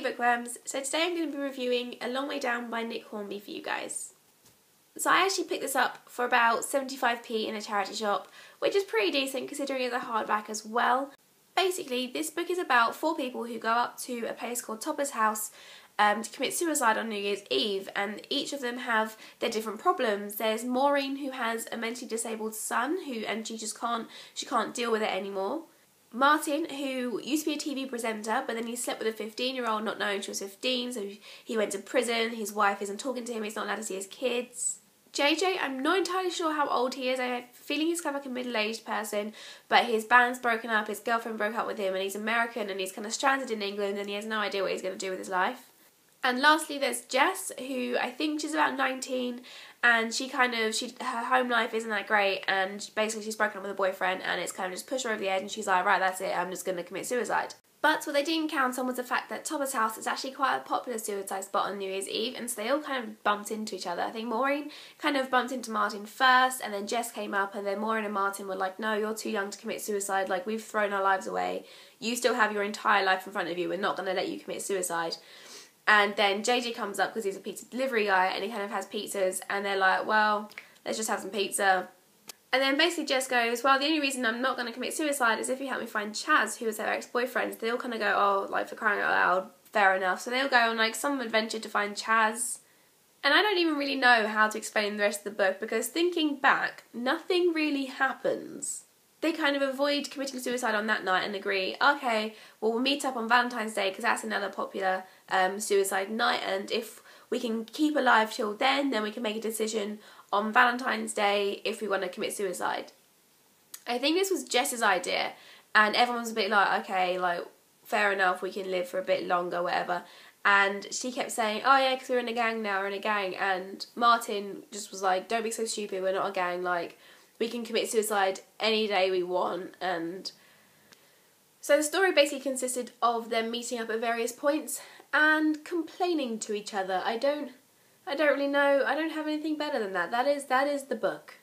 bookworms, so today I'm going to be reviewing A Long Way Down by Nick Hornby for you guys. So I actually picked this up for about 75p in a charity shop, which is pretty decent considering it's a hardback as well. Basically, this book is about 4 people who go up to a place called Topper's House to commit suicide on New Year's Eve, and each of them have their different problems. There's Maureen, who has a mentally disabled son and she can't deal with it anymore. Martin, who used to be a TV presenter, but then he slept with a 15-year-old not knowing she was 15, so he went to prison. His wife isn't talking to him, he's not allowed to see his kids. JJ, I'm not entirely sure how old he is. I have a feeling he's kind of like a middle-aged person, but his band's broken up, his girlfriend broke up with him, and he's American, and he's kind of stranded in England, and he has no idea what he's going to do with his life. And lastly, there's Jess, who I think she's about 19, and her home life isn't that great, and basically she's broken up with a boyfriend, and it's kind of just pushed her over the edge, and she's like, right, that's it, I'm just going to commit suicide. But what they didn't count on was the fact that Topper's House is actually quite a popular suicide spot on New Year's Eve, and so they all kind of bumped into each other. I think Maureen kind of bumped into Martin first, and then Jess came up, and then Maureen and Martin were like, no, you're too young to commit suicide, like, we've thrown our lives away. You still have your entire life in front of you, we're not going to let you commit suicide. And then JJ comes up because he's a pizza delivery guy, and he kind of has pizzas, and they're like, well, let's just have some pizza. And then basically Jess goes, well, the only reason I'm not going to commit suicide is if you help me find Chaz, who was their ex-boyfriend. They all kind of go, oh, like, for crying out loud, fair enough. So they'll go on, like, some adventure to find Chaz. And I don't even really know how to explain the rest of the book, because thinking back, nothing really happens. They kind of avoid committing suicide on that night and agree, okay, well, we'll meet up on Valentine's Day because that's another popular suicide night, and if we can keep alive till then we can make a decision on Valentine's Day if we want to commit suicide. I think this was Jess's idea, and everyone was a bit like, okay, like, fair enough, we can live for a bit longer, whatever. And she kept saying, oh yeah, because we're in a gang now, we're in a gang. And Martin just was like, don't be so stupid, we're not a gang, like, we can commit suicide any day we want. And so the story basically consisted of them meeting up at various points and complaining to each other. I don't really know, I don't have anything better than that. That is the book.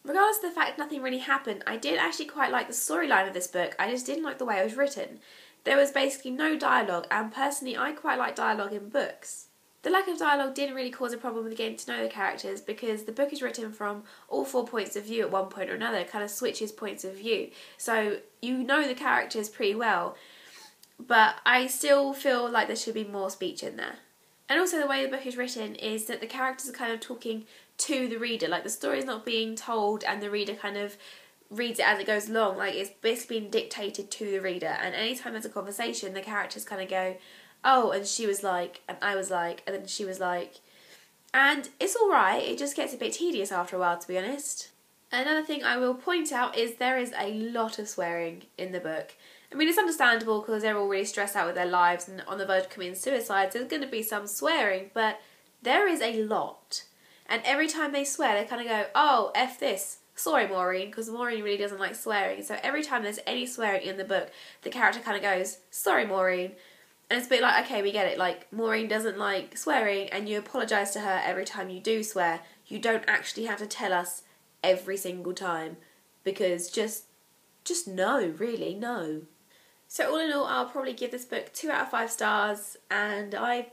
Regardless of the fact nothing really happened, I did actually quite like the storyline of this book. I just didn't like the way it was written. There was basically no dialogue, and personally I quite like dialogue in books. The lack of dialogue didn't really cause a problem with getting to know the characters, because the book is written from all 4 points of view at one point or another. It kind of switches points of view. So you know the characters pretty well, but I still feel like there should be more speech in there. And also the way the book is written is that the characters are kind of talking to the reader. Like, the story is not being told and the reader kind of reads it as it goes along. Like, it's basically being dictated to the reader, and anytime there's a conversation the characters kind of go, oh, and she was like, and I was like, and then she was like. And it's alright, it just gets a bit tedious after a while, to be honest. Another thing I will point out is there is a lot of swearing in the book. I mean, it's understandable because they're all really stressed out with their lives and on the verge of committing suicide, so there's going to be some swearing, but there is a lot. And every time they swear, they kind of go, oh, F this. Sorry, Maureen, because Maureen really doesn't like swearing. So every time there's any swearing in the book, the character kind of goes, sorry, Maureen. And it's a bit like, okay, we get it, like, Maureen doesn't like swearing, and you apologise to her every time you do swear. You don't actually have to tell us every single time, because just no, really, no. So all in all, I'll probably give this book 2 out of 5 stars, and I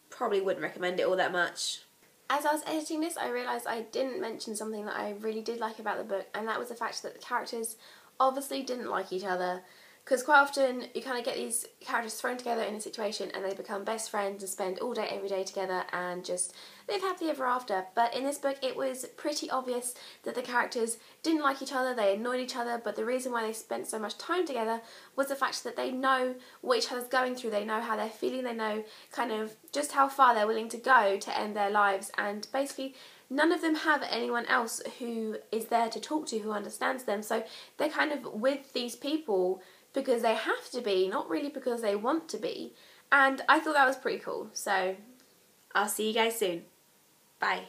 probably wouldn't recommend it all that much. As I was editing this, I realised I didn't mention something that I really did like about the book, and that was the fact that the characters obviously didn't like each other. Because quite often you kind of get these characters thrown together in a situation and they become best friends and spend all day every day together and just live happily ever after. But in this book it was pretty obvious that the characters didn't like each other, they annoyed each other, but the reason why they spent so much time together was the fact that they know what each other's going through, they know how they're feeling, they know kind of just how far they're willing to go to end their lives, and basically none of them have anyone else who is there to talk to, who understands them. So they're kind of with these people because they have to be, not really because they want to be. And I thought that was pretty cool. So I'll see you guys soon. Bye.